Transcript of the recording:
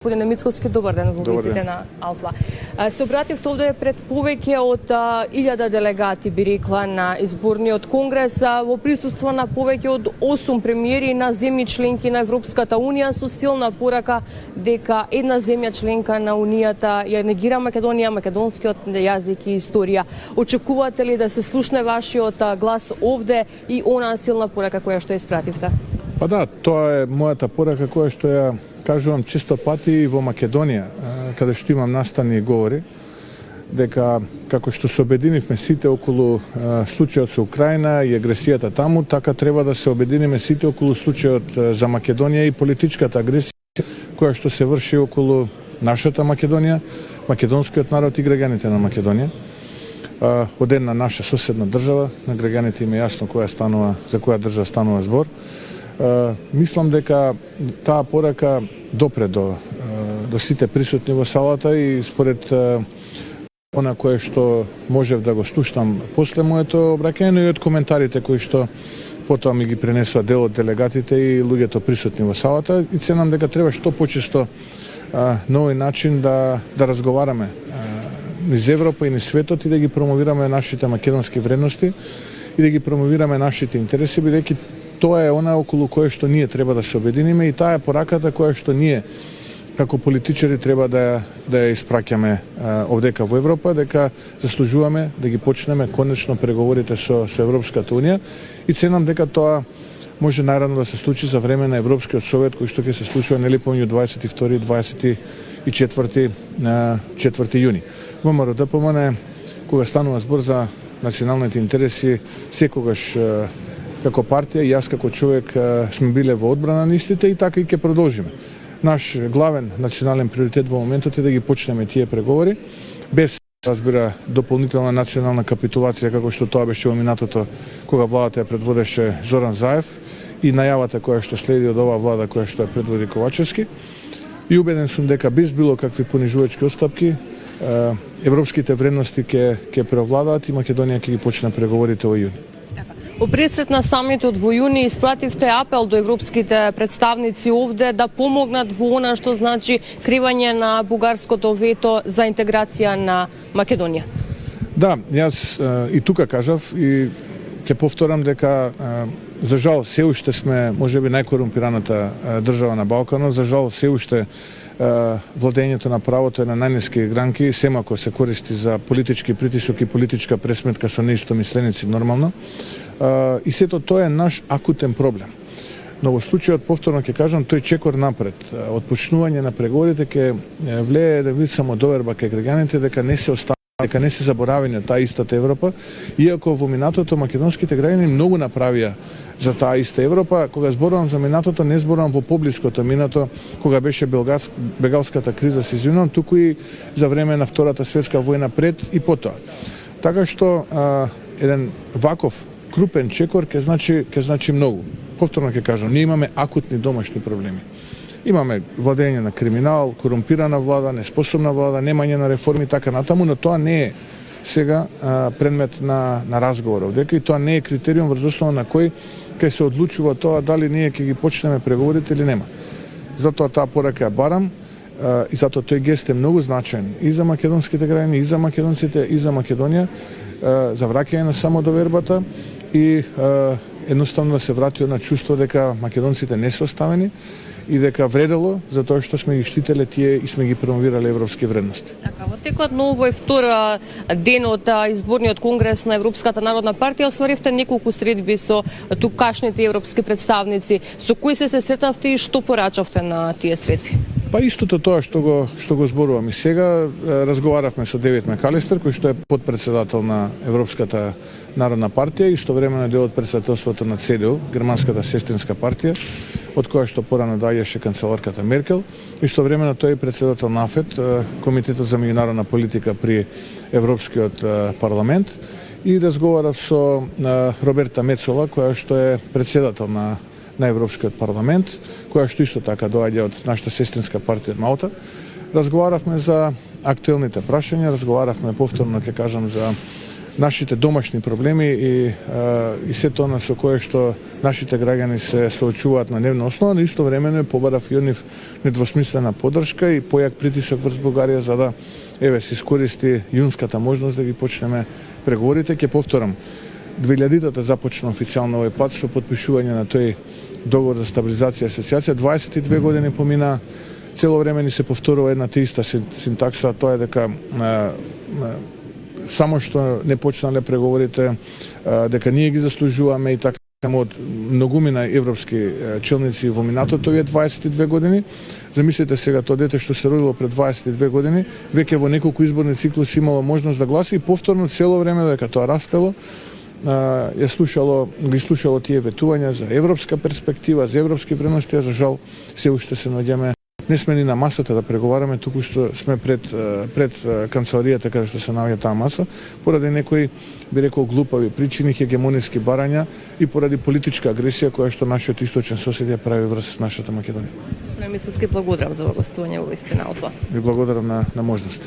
Господин Мицковски, добар ден во гостите на Алфа. Се обративте овде пред повеќе од 1000 делегати, би рекла, на изборниот конгрес во присуство на повеќе од 8 премиери на земји членки на Европската унија со силна порака дека една земја членка на унијата ја негира Македонија, македонскиот јазик и историја. Очекувате ли да се слушне вашиот глас овде и онаа силна порака која што ја испративте? Па да, тоа е мојата порака која што ја кажувам често пати и во Македонија, каде што имам настани говори, дека како што се обединивме сите околу случајот со Украина и агресијата таму, така треба да се обединиме сите околу случајот за Македонија и политичката агресија која што се врши околу нашата Македонија, македонскиот народ и граѓаните на Македонија. Од една наша соседна држава, на граѓаните им е јасно за која држава станува збор. Мислам дека таа порака допре до сите присутни во салата и според она кое што можев да го слушнам после моето обраќање, но и од коментарите кои што потоа ми ги пренесува дел од делегатите и луѓето присутни во салата, и ценам дека треба што почесто на овој начин да разговараме низ Европа и низ светот и да ги промовираме нашите македонски вредности и да ги промовираме нашите интереси, бидејќи тоа е она околу кое што ние треба да се обединиме и таа е пораката која што ние како политичари треба да ја испраќаме овдека во Европа, дека заслужуваме да ги почнеме конечно преговорите со Европската унија и ценам дека тоа може најрано да се случи за време на Европскиот совет кој што ќе се случува нели помеѓу 22 и 24 јуни. ВМРО ДПМН кога станува збор за националните интереси секогаш како партија, јас како човек сме биле во одбрана на истите и така и ќе продолжиме. Наш главен национален приоритет во моментот е да ги почнеме тие преговори, без, разбира, дополнителна национална капитулација, како што тоа беше во минатото, кога владата ја предводеше Зоран Заев и најавата која што следи од оваа влада која што ја предводи Ковачевски. И убеден сум дека без било какви понижувачки отстапки, европските вредности ќе преовладаат и Македонија ќе ги почне преговорите во јуни. Во пресрет на самитот во јуни испративте апел до европските представници овде да помогнат во она што значи кривање на бугарското вето за интеграција на Македонија. Да, јас и тука кажав и ќе повторам дека за жал се уште сме можеби најкорумпираната држава на Балканот, за жал се уште владењето на правото е на најниски гранки, семако се користи за политички притисок и политичка пресметка со неистомисленици нормално. И сето тоа е наш акутен проблем. Но во случајот, повторно ќе кажам, тој чекор напред, од почнување на преговорите ќе влее да вид само доверба кај граѓаните дека не се дека не се заборавени од таа истата Европа, иако во минатото македонските граѓани многу направија за таа иста Европа. Кога зборувам за минатото, не зборувам во поблиското минато, кога беше бегалската криза, се извинувам, туку и за време на Втората светска војна пред и потоа. Така што еден ваков крупен чекор ќе значи многу. Повторно ќе кажам, ние имаме акутни домашни проблеми. Имаме владење на криминал, корумпирана влада, неспособна влада, немање на реформи така натаму, но тоа не е сега предмет на разговор овдека и тоа не е критериум врз основа на кој ќе се одлучува тоа дали ние ќе ги почнеме преговорите или нема. Затоа таа порака ја барам и затоа тој гест е многу значаен и за македонските граѓани, и за македонците, и за Македонија, за враќање на самодовербата и едноставно да се врати на чувство дека македонците не се оставени и дека вредело за тоа што сме ги штителе тие и сме ги промовирале европски вредности. Така, во текот на овој втор ден од изборниот конгрес на Европската народна партија остваривте неколку средби со тукашните европски представници. Со кои се сретавте и што порачавте на тие средби? Па истото тоа што го зборувам и сега. Разговаравме со Девид Мекалистер, кој што е подпредседател на Европската народна партија, истовремено дел од претседателството на ЦДУ, германската сестринска партија, од која што порано доаѓаше канцеларката Меркел. Истовремено тој е претседател на АФЕТ, Комитетот за меѓународна политика при Европскиот парламент, и разговарав со Роберта Мецола, која што е претседател на Европскиот парламент, која што исто така доаѓа од нашата сестринска партија од Малта. Разговаравме за актуелните прашања, разговаравме повторно, ќе кажам, за нашите домашни проблеми и сето она со кое што нашите граѓани се соочуваат на дневна основа, но истовремено побарав и од нив недвосмислена поддршка и појак притисок врз Бугарија за да се искористи јунската можност да ги почнеме преговорите. Ќе повторам, 2000-та започна официјално овој пат со потпишување на тој договор за стабилизација и асоциација. 22 години помина, цело време ни се повторува една те иста синтакса, тоа е дека само што не почнале преговорите, дека ние ги заслужуваме и така од многумина европски челници во минатото овие 22 години. Замислете сега тоа дете што се родило пред 22 години, веќе во неколку изборни циклуси имало можност да гласи и повторно цело време дека тоа растело, ги слушало тие ветувања за европска перспектива, за европски вредности, а за жал се уште се наоѓаме. Не сме ни на масата да преговараме, туку што сме пред канцеларијата каде што се наоѓа таа маса, поради некои, би рекол, глупави причини, хегемониски барања и поради политичка агресија која што нашиот источен сосед ја прави врз нашата Македонија. Господин Мицуски, благодарам за гостување во Вестина Алфа. Ви благодарам на можност.